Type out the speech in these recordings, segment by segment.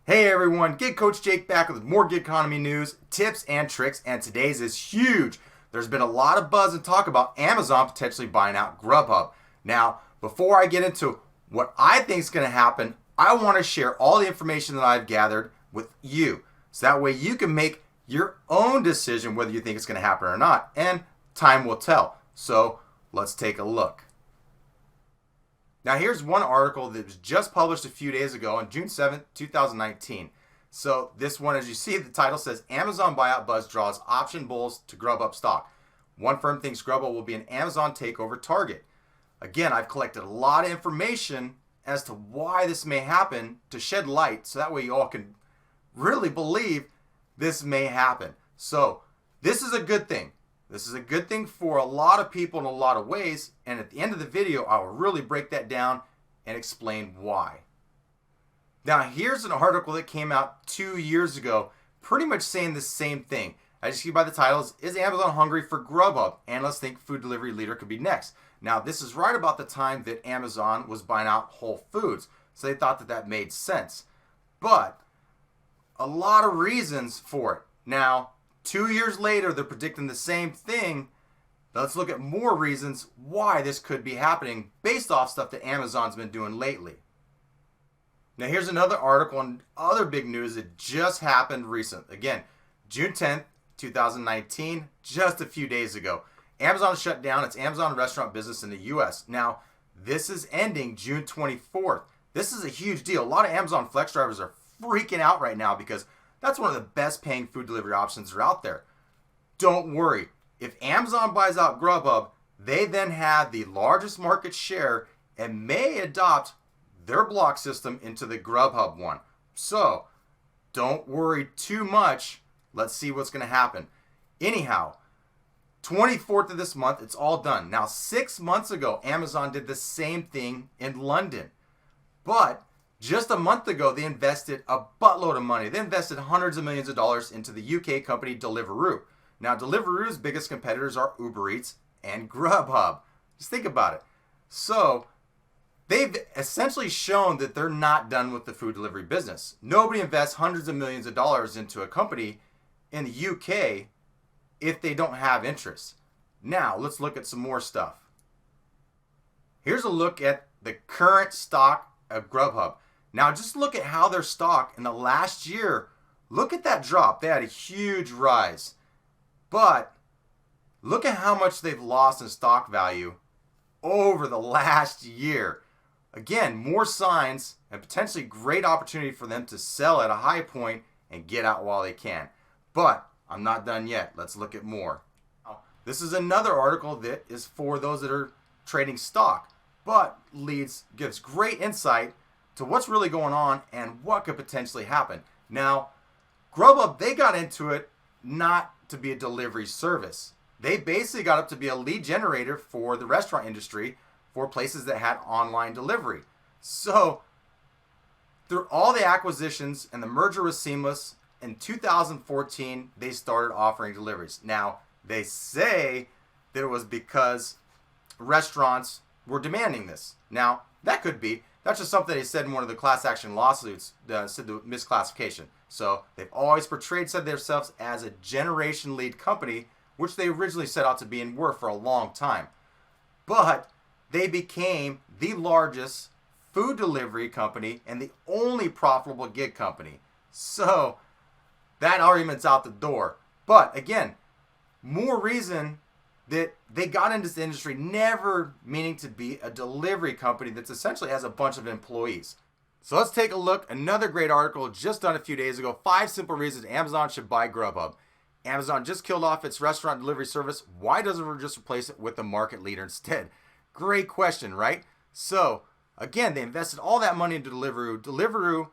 Hey everyone, Gig Coach Jake back with more gig economy news, tips, and tricks, and today's is huge. There's been a lot of buzz and talk about Amazon potentially buying out GrubHub. Now, before I get into what I think is going to happen, I want to share all the information that I've gathered with you. So that way you can make your own decision whether you think it's going to happen or not, and time will tell. So let's take a look. Now here's one article that was just published a few days ago on June 7th, 2019. So this one, as you see, the title says, Amazon buyout buzz draws option bulls to GrubHub stock. One firm thinks GrubHub will be an Amazon takeover target. Again, I've collected a lot of information as to why this may happen to shed light so that way you all can really believe this may happen. So this is a good thing. This is a good thing for a lot of people in a lot of ways, and at the end of the video, I will really break that down and explain why. Now, here's an article that came out 2 years ago, pretty much saying the same thing. As you see by the titles, is Amazon hungry for GrubHub? Analysts think food delivery leader could be next. Now, this is right about the time that Amazon was buying out Whole Foods, so they thought that that made sense. But a lot of reasons for it. Now, 2 years later, they're predicting the same thing. Let's look at more reasons why this could be happening based off stuff that Amazon's been doing lately. Now, here's another article on other big news that just happened recent. Again, June 10th, 2019, just a few days ago. Amazon shut down its Amazon restaurant business in the U.S. Now, this is ending June 24th. This is a huge deal. A lot of Amazon Flex drivers are freaking out right now because that's one of the best paying food delivery options that are out there. Don't worry. If Amazon buys out GrubHub, they then have the largest market share and may adopt their block system into the GrubHub one. So, don't worry too much. Let's see what's going to happen. Anyhow, 24th of this month, it's all done. Now, 6 months ago, Amazon did the same thing in London. But just a month ago, they invested a buttload of money. They invested hundreds of millions of dollars into the UK company Deliveroo. Now, Deliveroo's biggest competitors are Uber Eats and GrubHub. Just think about it. So, they've essentially shown that they're not done with the food delivery business. Nobody invests hundreds of millions of dollars into a company in the UK if they don't have interest. Now, let's look at some more stuff. Here's a look at the current stock of GrubHub. Now, just look at how their stock in the last year, look at that drop. They had a huge rise. But look at how much they've lost in stock value over the last year. Again, more signs and potentially great opportunity for them to sell at a high point and get out while they can. But I'm not done yet. Let's look at more. This is another article that is for those that are trading stock, but gives great insight to what's really going on and what could potentially happen. Now, GrubHub, they got into it not to be a delivery service. They basically got up to be a lead generator for the restaurant industry for places that had online delivery. So, through all the acquisitions and the merger was seamless, in 2014, they started offering deliveries. Now, they say that it was because restaurants were demanding this. Now, that could be. That's just something they said in one of the class action lawsuits, said the misclassification. So they've always said themselves as a generation lead company, which they originally set out to be and were for a long time. But they became the largest food delivery company and the only profitable gig company. So that argument's out the door. But again, more reason that they got into this industry never meaning to be a delivery company that essentially has a bunch of employees. So let's take a look. Another great article just done a few days ago. 5 simple reasons Amazon should buy GrubHub. Amazon just killed off its restaurant delivery service. Why doesn't it just replace it with the market leader instead? Great question, right? So again, they invested all that money into Deliveroo.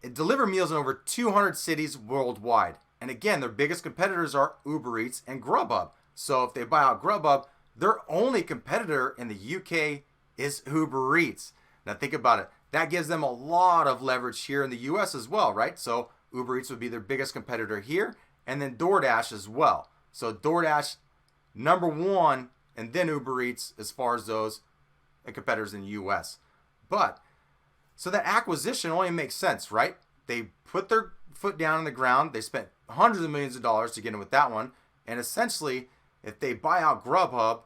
It deliver meals in over 200 cities worldwide. And again, their biggest competitors are Uber Eats and GrubHub. So if they buy out GrubHub, their only competitor in the UK is Uber Eats. Now think about it. That gives them a lot of leverage here in the US as well, right? So Uber Eats would be their biggest competitor here, and then DoorDash as well. So DoorDash, number one, and then Uber Eats as far as those competitors in the US. But So that acquisition only makes sense, right? They put their foot down on the ground. They spent hundreds of millions of dollars to get in with that one. And essentially, if they buy out GrubHub,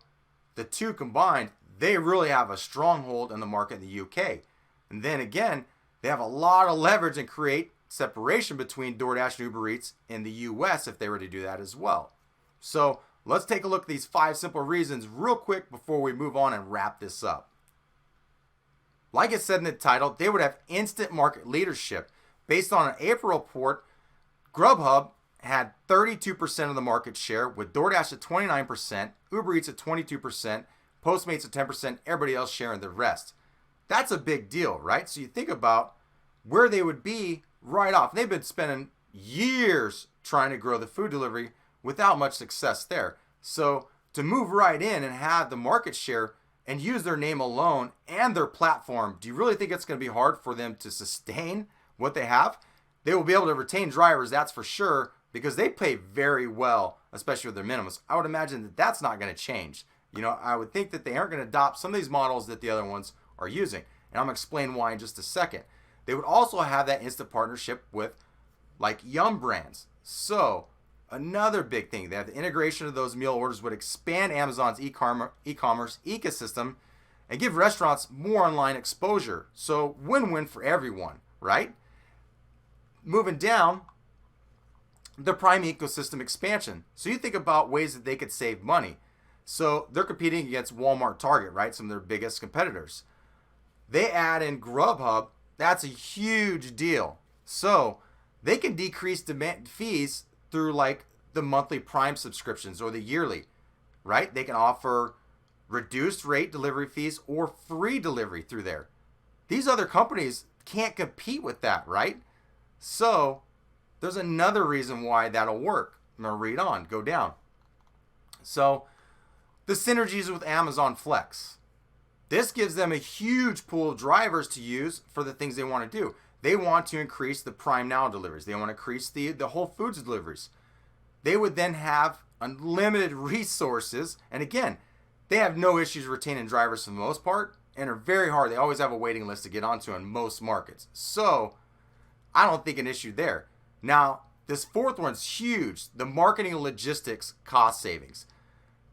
the two combined, they really have a stronghold in the market in the UK. And then again, they have a lot of leverage and create separation between DoorDash and Uber Eats in the US if they were to do that as well. So let's take a look at these 5 simple reasons real quick before we move on and wrap this up. Like it said in the title, they would have instant market leadership. Based on an April report, GrubHub had 32% of the market share, with DoorDash at 29%, Uber Eats at 22%, Postmates at 10%, everybody else sharing the rest. That's a big deal, right? So you think about where they would be right off. They've been spending years trying to grow the food delivery without much success there. So to move right in and have the market share and use their name alone and their platform, do you really think it's going to be hard for them to sustain what they have? They will be able to retain drivers, that's for sure, because they pay very well, especially with their minimums. I would imagine that that's not going to change. I would think that they aren't going to adopt some of these models that the other ones are using. And I'm going to explain why in just a second. They would also have that instant partnership with like Yum Brands. So another big thing, they have the integration of those meal orders would expand Amazon's e-commerce ecosystem and give restaurants more online exposure. So win-win for everyone, right? Moving down, the Prime ecosystem expansion. So you think about ways that they could save money. So they're competing against Walmart, Target, right? Some of their biggest competitors. They add in GrubHub. That's a huge deal. So they can decrease demand fees through like the monthly Prime subscriptions or the yearly, right? They can offer reduced rate delivery fees or free delivery through there. These other companies can't compete with that, right? So there's another reason why that'll work. I'm going to read on, go down. So the synergies with Amazon Flex. This gives them a huge pool of drivers to use for the things they want to do. They want to increase the Prime Now deliveries. They want to increase the Whole Foods deliveries. They would then have unlimited resources. And again, they have no issues retaining drivers for the most part and are very hard. They always have a waiting list to get onto in most markets. So I don't think an issue there. Now, this fourth one's huge. The marketing and logistics cost savings.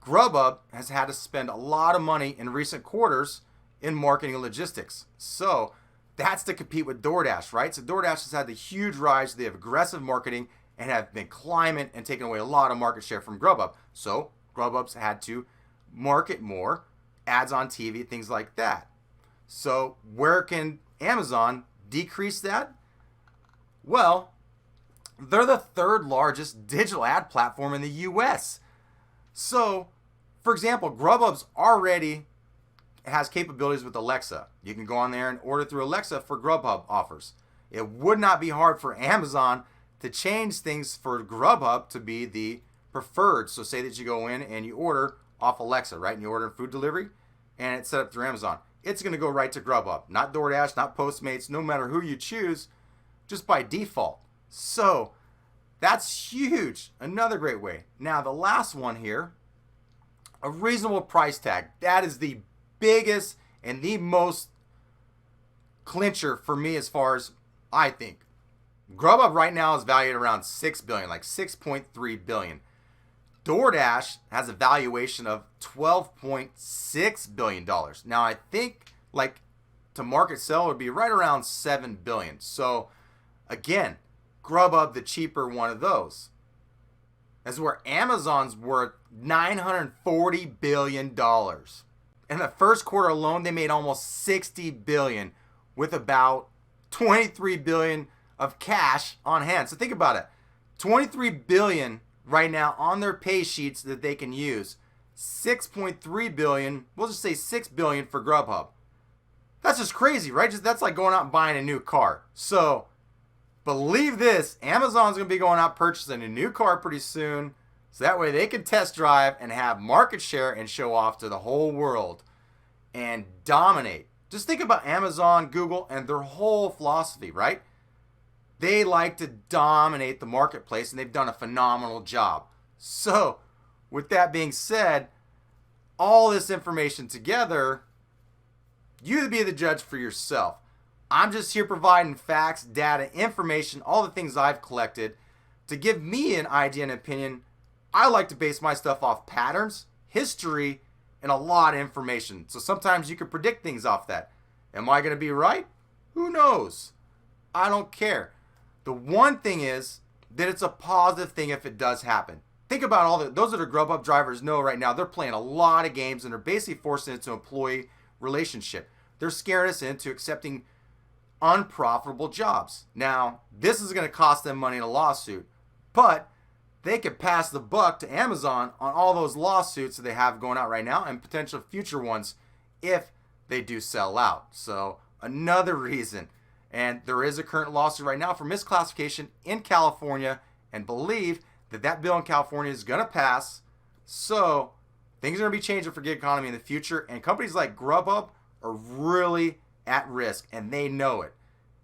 GrubHub has had to spend a lot of money in recent quarters in marketing and logistics. So that's to compete with DoorDash, right? So DoorDash has had the huge rise. They have aggressive marketing and have been climbing and taking away a lot of market share from GrubHub. So GrubHub's had to market more, ads on TV, things like that. So where can Amazon decrease that? Well, they're the third largest digital ad platform in the US. So, for example, GrubHub's already has capabilities with Alexa. You can go on there and order through Alexa for GrubHub offers. It would not be hard for Amazon to change things for GrubHub to be the preferred. So say that you go in and you order off Alexa, right? And you order food delivery and it's set up through Amazon. It's going to go right to GrubHub, not DoorDash, not Postmates, no matter who you choose, just by default. So that's huge. Another great way. Now, the last one here, a reasonable price tag. That is the biggest and the most clincher for me as far as I think. GrubHub right now is valued around $6 billion, like $6.3 billion. DoorDash has a valuation of $12.6 billion. Now, I think like to market sell would be right around $7 billion. So again, GrubHub, the cheaper one of those. That's where Amazon's worth $940 billion. In the first quarter alone, they made almost $60 billion with about $23 billion of cash on hand. So think about it. $23 billion right now on their pay sheets that they can use. $6.3 billion, we'll just say $6 billion for GrubHub. That's just crazy, right? That's like going out and buying a new car. So believe this, Amazon's going to be going out purchasing a new car pretty soon. So that way they can test drive and have market share and show off to the whole world and dominate. Just think about Amazon, Google, and their whole philosophy, right? They like to dominate the marketplace and they've done a phenomenal job. So with that being said, all this information together, you be the judge for yourself. I'm just here providing facts, data, information, all the things I've collected to give me an idea and opinion. I like to base my stuff off patterns, history, and a lot of information. So sometimes you can predict things off that. Am I going to be right? Who knows? I don't care. The one thing is that it's a positive thing if it does happen. Think about those that are GrubHub drivers know right now they're playing a lot of games and they're basically forcing it into employee relationship. They're scaring us into accepting unprofitable jobs. Now, this is going to cost them money in a lawsuit, but they could pass the buck to Amazon on all those lawsuits that they have going out right now and potential future ones if they do sell out. So another reason. And there is a current lawsuit right now for misclassification in California, and believe that bill in California is going to pass. So things are going to be changing for gig economy in the future, and companies like GrubHub are really at risk, and they know it.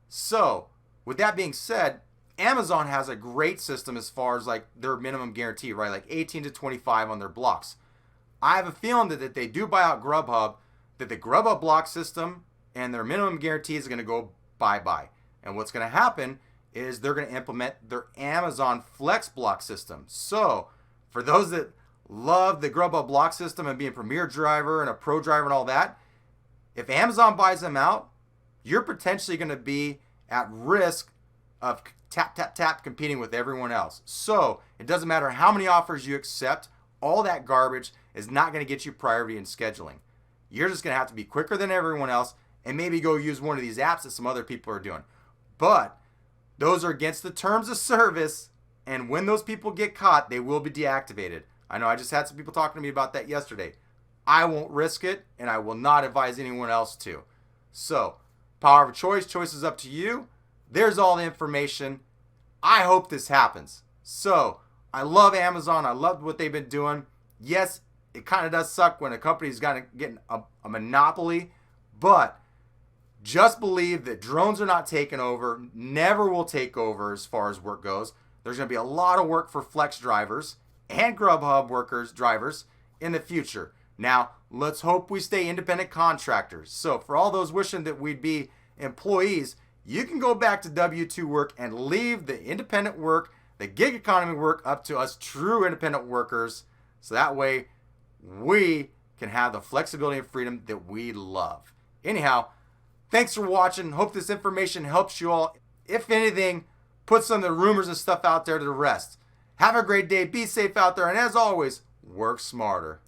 So with that being said, Amazon has a great system as far as like their minimum guarantee, right? Like 18 to 25 on their blocks. I have a feeling that if they do buy out GrubHub, that the GrubHub block system and their minimum guarantee is going to go bye-bye. And what's going to happen is they're going to implement their Amazon Flex block system. So for those that love the GrubHub block system and being a premier driver and a pro driver and all that, if Amazon buys them out, you're potentially going to be at risk of tap competing with everyone else. So it doesn't matter how many offers you accept, all that garbage is not going to get you priority in scheduling. You're just going to have to be quicker than everyone else and maybe go use one of these apps that some other people are doing. But those are against the terms of service, and when those people get caught, they will be deactivated. I know I just had some people talking to me about that yesterday. I won't risk it, and I will not advise anyone else to. So, power of choice is up to you. There's all the information. I hope this happens. So, I love Amazon. I love what they've been doing. Yes, it kind of does suck when a company's getting a monopoly, but just believe that drones are not taking over, never will take over as far as work goes. There's going to be a lot of work for Flex drivers and GrubHub drivers in the future. Now, let's hope we stay independent contractors. So for all those wishing that we'd be employees, you can go back to W-2 work and leave the independent work, the gig economy work, up to us true independent workers. So that way we can have the flexibility and freedom that we love. Anyhow, thanks for watching. Hope this information helps you all. If anything, put some of the rumors and stuff out there to rest. Have a great day. Be safe out there. And as always, work smarter.